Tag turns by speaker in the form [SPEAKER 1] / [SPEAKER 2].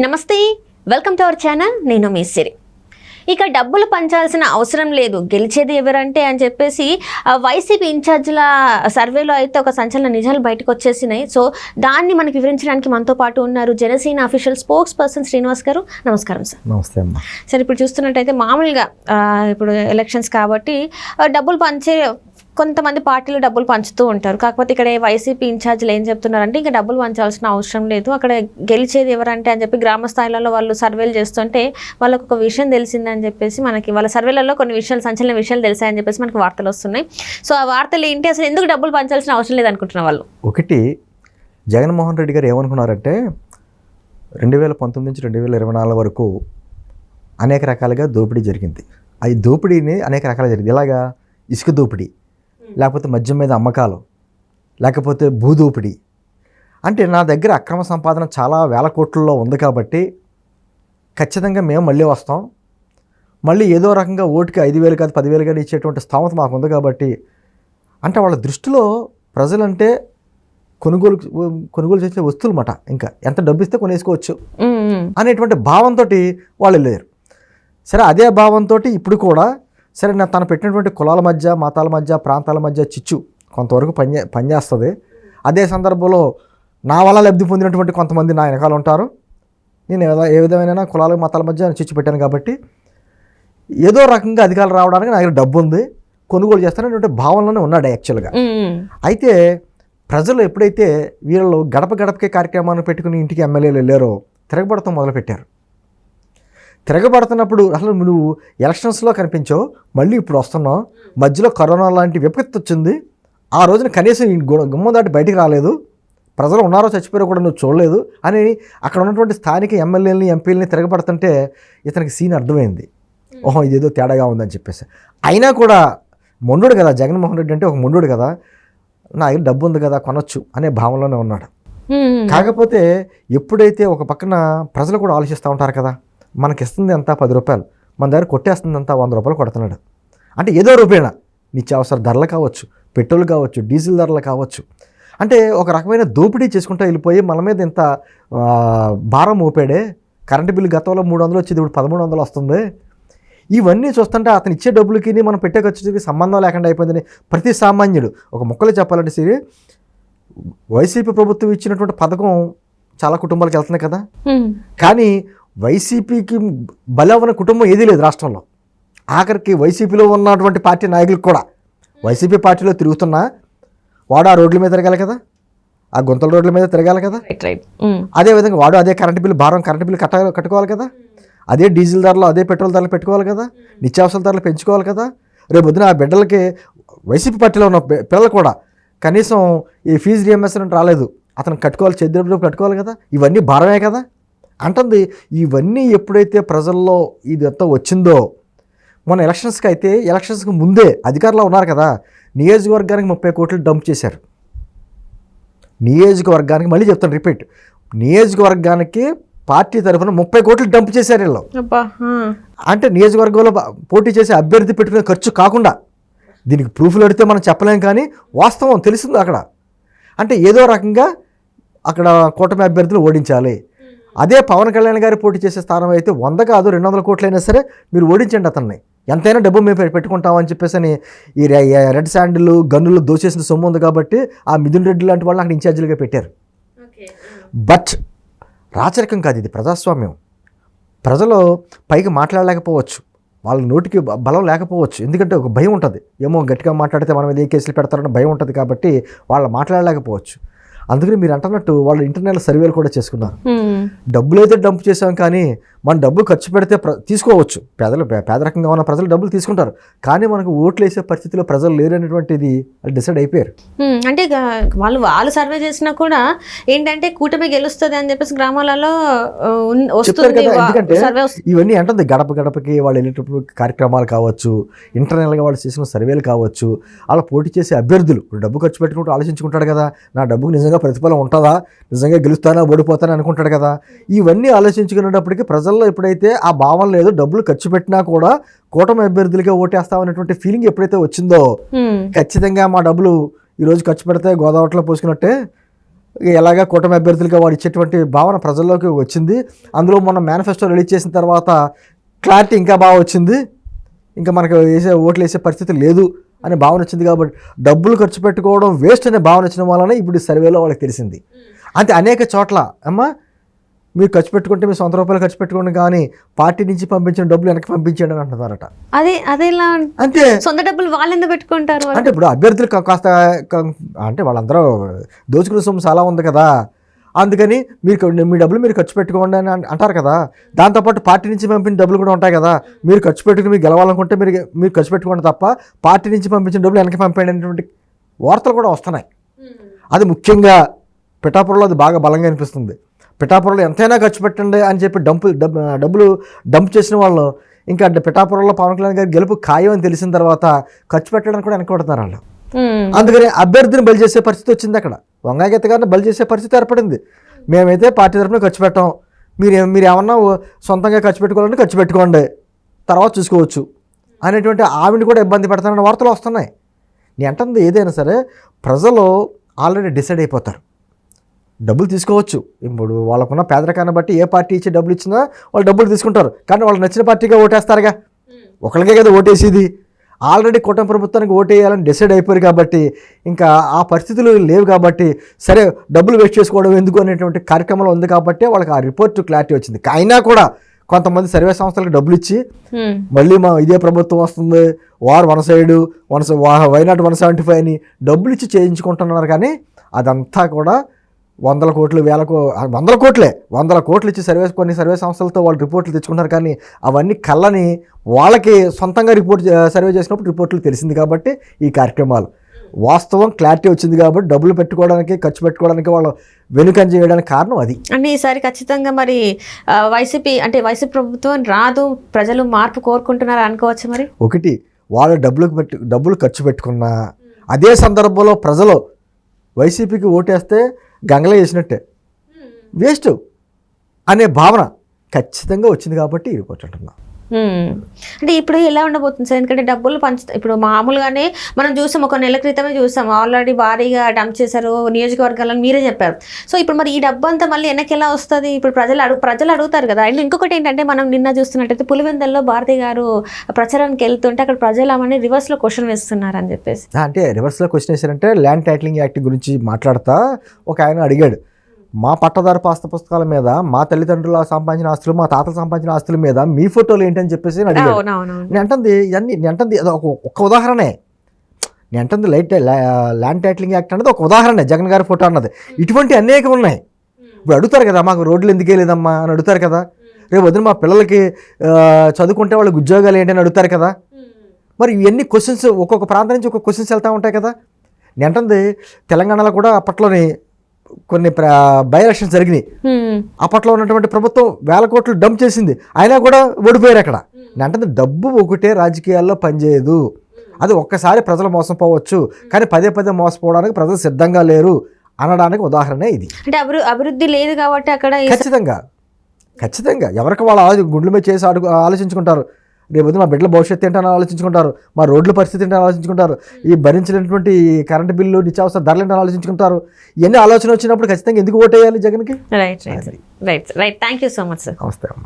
[SPEAKER 1] నమస్తే, welcome to our channel. నేను మీ సిరి. ఇక డబ్బులు పంచాల్సిన అవసరం లేదు, గెలిచేది ఎవరంటే అని చెప్పేసి వైసీపీ ఇన్ఛార్జీల సర్వేలో అయితే ఒక సంచలన నిజాలు బయటకు వచ్చేసినాయి. సో దాన్ని మనకు వివరించడానికి మనతో పాటు ఉన్నారు Janasena official spokes person Srinivas గారు. నమస్కారం సార్.
[SPEAKER 2] నమస్తే అమ్మా.
[SPEAKER 1] సార్, ఇప్పుడు చూస్తున్నట్టయితే మామూలుగా ఇప్పుడు ఎలక్షన్స్ కాబట్టి డబ్బులు పంచే కొంతమంది పార్టీలు డబ్బులు పంచుతూ ఉంటారు. కాకపోతే ఇక్కడ వైసీపీ ఇన్ఛార్జీలు ఏం చెప్తున్నారంటే ఇంకా డబ్బులు పంచాల్సిన అవసరం లేదు, అక్కడ గెలిచేది ఎవరంటే అని చెప్పి గ్రామ స్థాయిలలో వాళ్ళు సర్వేలు చేస్తుంటే వాళ్ళకు ఒక విషయం తెలిసిందని చెప్పేసి మనకి వాళ్ళ సర్వేలలో కొన్ని విషయాలు, సంచలన విషయాలు తెలిసాయని చెప్పేసి మనకి వార్తలు వస్తున్నాయి. సో ఆ వార్తలు ఏంటి, అసలు ఎందుకు డబ్బులు పంచాల్సిన అవసరం లేదు అనుకుంటున్న వాళ్ళు?
[SPEAKER 2] ఒకటి, జగన్మోహన్ రెడ్డి గారు ఏమనుకున్నారంటే 2019 నుంచి 2024 వరకు అనేక రకాలుగా దోపిడీ జరిగింది. ఈ దోపిడీని అనేక రకాలుగా జరిగింది. ఎలాగా? ఇసుక దోపిడీ, లేకపోతే మద్యం మీద అమ్మకాలు, లేకపోతే భూదోపిడీ. అంటే నా దగ్గర అక్రమ సంపాదన చాలా వేల కోట్లలో ఉంది కాబట్టి ఖచ్చితంగా మేము మళ్ళీ వస్తాం, మళ్ళీ ఏదో రకంగా ఓటుకి 5,000 కాదు 10,000 కానీ ఇచ్చేటువంటి స్థామత మాకు ఉంది కాబట్టి, అంటే వాళ్ళ దృష్టిలో ప్రజలంటే కొనుగోలు చేసే వస్తువులు మాట, ఇంకా ఎంత డబ్బు ఇస్తే కొనేసుకోవచ్చు అనేటువంటి భావంతో వాళ్ళు వెళ్ళారు. సరే, అదే భావంతో ఇప్పుడు కూడా సరే తను పెట్టినటువంటి కులాల మధ్య, మతాల మధ్య, ప్రాంతాల మధ్య చిచ్చు కొంతవరకు పనిచేస్తుంది. అదే సందర్భంలో నా వల్ల లబ్ధి పొందినటువంటి కొంతమంది నా వెనకాల ఉంటారు. నేను ఏ విధమైన కులాల మతాల మధ్య చిచ్చు పెట్టాను కాబట్టి ఏదో రకంగా అధికారులు రావడానికి నా దగ్గర డబ్బు ఉంది, కొనుగోలు చేస్తానటువంటి భావనలోనే ఉన్నాడు యాక్చువల్గా. అయితే ప్రజలు ఎప్పుడైతే వీళ్ళు గడప గడపకే కార్యక్రమాన్ని పెట్టుకుని ఇంటికి ఎమ్మెల్యేలు వెళ్ళారో తిరగబడతాం మొదలుపెట్టారు. తిరగబడుతున్నప్పుడు అసలు నువ్వు ఎలక్షన్స్లో కనిపించావు, మళ్ళీ ఇప్పుడు వస్తున్నావు, మధ్యలో కరోనా లాంటి విపత్తు వచ్చింది, ఆ రోజున కనీసం గుమ్మం దాటి బయటికి రాలేదు, ప్రజలు ఉన్నారో చచ్చిపోయారో కూడా నువ్వు చూడలేదు అని అక్కడ ఉన్నటువంటి స్థానిక ఎమ్మెల్యేలని, ఎంపీలని తిరగబడుతుంటే ఇతనికి సీన్ అర్థమైంది. ఓహో, ఇదేదో తేడాగా ఉందని చెప్పేసి. అయినా కూడా మొండుడు కదా జగన్మోహన్ రెడ్డి అంటే, ఒక మొండుడు కదా, నా దగ్గర డబ్బు ఉంది కదా కొనొచ్చు అనే భావనలోనే ఉన్నాడు. కాకపోతే ఎప్పుడైతే ఒక పక్కన ప్రజలు కూడా ఆలోచిస్తూ ఉంటారు కదా, మనకి ఇస్తుంది ఎంత 10 రూపాయలు, మన దగ్గర కొట్టేస్తుంది అంతా 100 రూపాయలు కొడుతున్నాడు. అంటే ఏదో రూపేణా నిత్యావసర ధరలు కావచ్చు, పెట్రోల్ కావచ్చు, డీజిల్ ధరలు కావచ్చు, అంటే ఒక రకమైన దోపిడీ చేసుకుంటూ వెళ్ళిపోయి మన మీద ఇంత భారం మోపాడే. కరెంటు బిల్లు గతంలో 300 వచ్చేది, ఇప్పుడు 1,300 వస్తుంది. ఇవన్నీ చూస్తుంటే అతను ఇచ్చే డబ్బులకి మనం పెట్టే ఖర్చుకి సంబంధం లేకుండా అయిపోయిందని ప్రతి సామాన్యుడు ఒక ముక్కలో చెప్పాలంటే సరే, వైసీపీ ప్రభుత్వం ఇచ్చినటువంటి పథకం చాలా కుటుంబాలకు వెళ్తున్నాయి కదా, కానీ వైసీపీకి బలవన కుటుంబం ఏదీ లేదు రాష్ట్రంలో. ఆఖరికి వైసీపీలో ఉన్నటువంటి పార్టీ నాయకులకు కూడా వైసీపీ పార్టీలో తిరుగుతున్నా వాడు ఆ రోడ్ల మీద తిరగాలి కదా, ఆ గుంతల రోడ్ల మీద తిరగాలి కదా, అదేవిధంగా వాడు అదే కరెంటు బిల్లు కట్టుకోవాలి కదా, అదే డీజిల్ ధరలు, అదే పెట్రోల్ ధరలు పెట్టుకోవాలి కదా, నిత్యావసర ధరలు పెంచుకోవాలి కదా. రేపు పొద్దున ఆ బిడ్డలకి వైసీపీ పార్టీలో ఉన్న పిల్లలు కూడా కనీసం ఈ ఫీజు రీఎంబర్స్మెంట్ రాలేదు, అతను కట్టుకోవాలి, చేతి కట్టుకోవాలి కదా, ఇవన్నీ భారమే కదా అంటుంది. ఇవన్నీ ఎప్పుడైతే ప్రజల్లో ఇదంతా వచ్చిందో, మన ఎలక్షన్స్కి ముందే అధికారులు ఉన్నారు కదా, నియోజకవర్గానికి 30 కోట్లు డంప్ చేశారు. నియోజకవర్గానికి మళ్ళీ చెప్తాను, రిపీట్, నియోజకవర్గానికి పార్టీ తరఫున 30 కోట్లు డంప్ చేశారు వీళ్ళు. అంటే నియోజకవర్గంలో పోటీ చేసే అభ్యర్థి పెట్టుకునే ఖర్చు కాకుండా, దీనికి ప్రూఫ్లు అడిగితే మనం చెప్పలేం కానీ వాస్తవం తెలిసింది అక్కడ. అంటే ఏదో రకంగా అక్కడ కూటమి అభ్యర్థులు ఓడించాలి. అదే పవన్ కళ్యాణ్ గారి పోటీ చేసే స్థానం అయితే 100 కాదు 200 కోట్లు అయినా సరే మీరు ఓడించండి అతన్ని, ఎంతైనా డబ్బు మేము పెట్టుకుంటామని చెప్పేసి అని ఈ రెడ్ శాండిల్ గన్నులు దోచేసిన సొమ్ము ఉంది కాబట్టి ఆ మిథున్ రెడ్డి లాంటి వాళ్ళని అక్కడ ఇన్ఛార్జీలుగా పెట్టారు. బట్ రాచరికం కాదు, ఇది ప్రజాస్వామ్యం. ప్రజలు పైకి మాట్లాడలేకపోవచ్చు, వాళ్ళ నోటికి బలం లేకపోవచ్చు, ఎందుకంటే ఒక భయం ఉంటుంది, ఏమో గట్టిగా మాట్లాడితే మన మీద ఏ కేసులు పెడతారని భయం ఉంటుంది కాబట్టి వాళ్ళు మాట్లాడలేకపోవచ్చు. అందుకని మీరు అంటున్నట్టు వాళ్ళు ఇంటర్నల్ సర్వేలు కూడా చేసుకున్నారు. డబ్బులు అయితే డంప్ చేసాం కానీ మన డబ్బులు ఖర్చు పెడితే తీసుకోవచ్చు, పేద రకంగా ఉన్న ప్రజలు డబ్బులు తీసుకుంటారు, కానీ మనకు ఓట్లు వేసే పరిస్థితిలో ప్రజలు లేరనేటువంటిది డిసైడ్ అయిపోయారు.
[SPEAKER 1] అంటే వాళ్ళు సర్వే చేసినా కూడా ఏంటంటే కూటమి గెలుస్తుంది అని చెప్పేసి గ్రామాలలో
[SPEAKER 2] చెప్తారు కదా. ఎందుకంటే ఇవన్నీ అంటుంది గడప గడపకి వాళ్ళు వెళ్ళేటప్పుడు కార్యక్రమాలు కావచ్చు, ఇంటర్నల్గా వాళ్ళు చేసిన సర్వేలు కావచ్చు, అలా పోటీ చేసే అభ్యర్థులు డబ్బు ఖర్చు పెట్టుకుంటూ ఆలోచించుకుంటాడు కదా, నా డబ్బుకు నిజంగా ప్రతిఫలం ఉంటుందా, నిజంగా గెలుస్తానా ఓడిపోతానా అనుకుంటాడు కదా. ఇవన్నీ ఆలోచించుకునేటప్పటికీ ప్రజల్లో ఎప్పుడైతే ఆ భావం లేదు, డబ్బులు ఖర్చు పెట్టినా కూడా కూటమి అభ్యర్థులుగా ఓటేస్తామనేటువంటి ఫీలింగ్ ఎప్పుడైతే వచ్చిందో, ఖచ్చితంగా మా డబ్బులు ఈరోజు ఖర్చు పెడితే గోదావరిలో పోసుకున్నట్టే ఎలాగా కూటమి అభ్యర్థులుగా వాడు ఇచ్చేటువంటి భావన ప్రజల్లోకి వచ్చింది. అందులో మొన్న మేనిఫెస్టో రిలీజ్ చేసిన తర్వాత క్లారిటీ ఇంకా బాగా వచ్చింది. ఇంకా మనకు ఓట్లు వేసే పరిస్థితి లేదు అనే భావన వచ్చింది. కాబట్టి డబ్బులు ఖర్చు పెట్టుకోవడం వేస్ట్ అనే భావన వచ్చిన వలన ఇప్పుడు సర్వేలో వాళ్ళకి తెలిసింది. అంటే అనేక చోట్ల అమ్మ మీరు ఖర్చు పెట్టుకుంటే మీ సొంత రూపాయలు ఖర్చు పెట్టుకోండి, కానీ పార్టీ నుంచి పంపించిన డబ్బులు వెనక్కి పంపించండి అని అంటున్నారట.
[SPEAKER 1] అదేలా
[SPEAKER 2] అంటే
[SPEAKER 1] సొంత డబ్బులు వాళ్ళు ఎందుకు పెట్టుకుంటారు?
[SPEAKER 2] అంటే ఇప్పుడు అభ్యర్థులు కాస్త అంటే వాళ్ళందరూ దోచుకునే సొమ్ము చాలా ఉంది కదా, అందుకని మీ డబ్బులు మీరు ఖర్చు పెట్టుకోండి అని అంటారు కదా. దాంతోపాటు పార్టీ నుంచి పంపిన డబ్బులు కూడా ఉంటాయి కదా, మీరు ఖర్చు పెట్టుకుని మీరు గెలవాలనుకుంటే మీరు ఖర్చు పెట్టుకోండి తప్ప పార్టీ నుంచి పంపించిన డబ్బులు వెనక్కి పంపేయండి అనేటువంటి వార్తలు కూడా వస్తున్నాయి. అది ముఖ్యంగా పిఠాపురంలో అది బాగా బలంగా అనిపిస్తుంది. పిఠాపురంలో ఎంతైనా ఖర్చు పెట్టండి అని చెప్పి డబ్బులు డంప్ చేసిన వాళ్ళు ఇంకా పిఠాపురంలో పవన్ కళ్యాణ్ గారి గెలుపు ఖాయం అని తెలిసిన తర్వాత ఖర్చు పెట్టడానికి కూడా వెనక్కి పడుతున్నారు వాళ్ళు. అందుకని అభ్యర్థిని బలి చేసే పరిస్థితి వచ్చింది. అక్కడ వంగాగీత గారిని బలి చేసే పరిస్థితి ఏర్పడింది. మేమైతే పార్టీ తరఫున ఖర్చు పెట్టాం, మీరు ఏమన్నా సొంతంగా ఖర్చు పెట్టుకోవాలంటే ఖర్చు పెట్టుకోండి, తర్వాత చూసుకోవచ్చు అనేటువంటి ఆవిడని కూడా ఇబ్బంది పెడతానన్న వార్తలు వస్తున్నాయి. నేను అంటుంది ఏదైనా సరే ప్రజలు ఆల్రెడీ డిసైడ్ అయిపోతారు, డబ్బులు తీసుకోవచ్చు. ఇప్పుడు వాళ్ళకున్న పేదరికాన్ని బట్టి ఏ పార్టీ ఇచ్చి డబ్బులు ఇచ్చినా వాళ్ళు డబ్బులు తీసుకుంటారు, కానీ వాళ్ళకి నచ్చిన పార్టీగా ఓటేస్తారుగా. ఒకరికే కదా ఓటేసేది. ఆల్రెడీ కూటమి ప్రభుత్వానికి ఓటేయాలని డిసైడ్ అయిపోయారు కాబట్టి ఇంకా ఆ పరిస్థితులు లేవు కాబట్టి సరే డబ్బులు వేస్ట్ చేసుకోవడం ఎందుకు అనేటువంటి కార్యక్రమంలో ఉంది కాబట్టి వాళ్ళకి ఆ రిపోర్ట్ క్లారిటీ వచ్చింది. అయినా కూడా కొంతమంది సర్వే సంస్థలకు డబ్బులు ఇచ్చి మళ్ళీ ఇదే ప్రభుత్వం వస్తుంది, వార్ వన్ సైడ్ వైనాట్ 175 అని డబ్బులు ఇచ్చి చేయించుకుంటున్నారు. కానీ అదంతా కూడా వందల కోట్లు ఇచ్చి కొన్ని సర్వే సంస్థలతో వాళ్ళు రిపోర్ట్లు తెచ్చుకుంటారు. కానీ అవన్నీ కళ్ళని వాళ్ళకి సొంతంగా సర్వే చేసినప్పుడు రిపోర్ట్లు తెలిసింది కాబట్టి ఈ కార్యక్రమాలు వాస్తవం క్లారిటీ వచ్చింది కాబట్టి డబ్బులు పెట్టుకోవడానికి ఖర్చు పెట్టుకోవడానికి వాళ్ళు వెనుకంజ చేయడానికి కారణం అది.
[SPEAKER 1] అంటే ఈసారి ఖచ్చితంగా మరి వైసీపీ ప్రభుత్వం రాదు, ప్రజలు మార్పు కోరుకుంటున్నారు అనుకోవచ్చు. మరి
[SPEAKER 2] ఒకటి వాళ్ళు డబ్బులు ఖర్చు పెట్టుకున్నా అదే సందర్భంలో ప్రజలు వైసీపీకి ఓటేస్తే గంగలే చేసినట్టే, వేస్ట్ అనే భావన ఖచ్చితంగా వచ్చింది కాబట్టి ఇరుకుంటున్నాం.
[SPEAKER 1] అంటే ఇప్పుడు ఎలా ఉండబోతుంది సార్? ఎందుకంటే డబ్బులు ఇప్పుడు మామూలుగానే మనం చూసాం, ఒక నెల క్రితమే చూసాం, ఆల్రెడీ భారీగా డంప్ చేశారు నియోజకవర్గాలను మీరే చెప్పారు. సో ఇప్పుడు మరి ఈ డబ్బు అంతా మళ్ళీ వెనక్కి ఎలా వస్తుంది? ఇప్పుడు ప్రజలు అడుగుతారు కదా. అండ్ ఇంకొకటి ఏంటంటే మనం నిన్న చూస్తున్నట్టయితే పులివెందుల్లో భారతి గారు ప్రచారానికి వెళ్తుంటే అక్కడ ప్రజలు ఆమెని రివర్స్లో క్వశ్చన్ వేస్తున్నారు అని చెప్పేసి.
[SPEAKER 2] అంటే రివర్స్లో క్వశ్చన్ వేశారంటే ల్యాండ్ టైటిలింగ్ యాక్ట్ గురించి మాట్లాడుతా ఒక ఆయన అడిగాడు, మా పట్టదారు పాస్త పుస్తకాల మీద మా తల్లిదండ్రుల సంపాదించిన ఆస్తులు మా తాతలు సంపాదించిన ఆస్తుల మీద మీ ఫోటోలు ఏంటని చెప్పేసి అడిగాడు. నేను అంటుంది అది ఒక ఉదాహరణే. నేను అంటుంది ల్యాండ్ టైటిలింగ్ యాక్ట్ అన్నది ఒక ఉదాహరణ, జగన్ గారి ఫోటో అన్నది. ఇటువంటి అనేకం ఉన్నాయి. ఇప్పుడు అడుగుతారు కదా, మాకు రోడ్లు ఎందుకే లేదమ్మా అని అడుగుతారు కదా. రేపు వదిన మా పిల్లలకి చదువుకుంటే వాళ్ళకి ఉద్యోగాలు ఏంటని అడుగుతారు కదా. మరి ఇవన్నీ క్వశ్చన్స్ ఒక్కొక్క ప్రాంతం నుంచి ఒక్కొక్క క్వశ్చన్స్ వెళ్తూ ఉంటాయి కదా. నేను అంటుంది తెలంగాణలో కూడా అప్పట్లోని కొన్ని బై ఎలక్షన్స్ జరిగినాయి. అప్పట్లో ఉన్నటువంటి ప్రభుత్వం వేల కోట్లు డంప్ చేసింది, అయినా కూడా ఓడిపోయారు అక్కడ. అంటే డబ్బు ఒకటే రాజకీయాల్లో పనిచేయదు. అది ఒక్కసారి ప్రజలు మోసపోవచ్చు, కానీ పదే మోసపోవడానికి ప్రజలు సిద్ధంగా లేరు అనడానికి ఉదాహరణ ఇది.
[SPEAKER 1] అంటే అభివృద్ధి లేదు కాబట్టి అక్కడ
[SPEAKER 2] ఖచ్చితంగా ఎవరికి వాళ్ళ గుండెల మీద చేసి ఆలోచించుకుంటారు. రేపు మా బిడ్డల భవిష్యత్తు ఏంటని ఆలోచించుకుంటారు, మా రోడ్ల పరిస్థితి ఏంటని ఆలోచించుకుంటారు, ఈ భరించినటువంటి కరెంటు బిల్లు నిత్యావసర ధరలు ఏంటని ఆలోచించుకుంటారు. ఇవన్నీ ఆలోచన వచ్చినప్పుడు ఖచ్చితంగా ఎందుకు ఓటేయాలి జగన్కి?
[SPEAKER 1] Right. Thank you so much sir.
[SPEAKER 2] నమస్తే అమ్మ.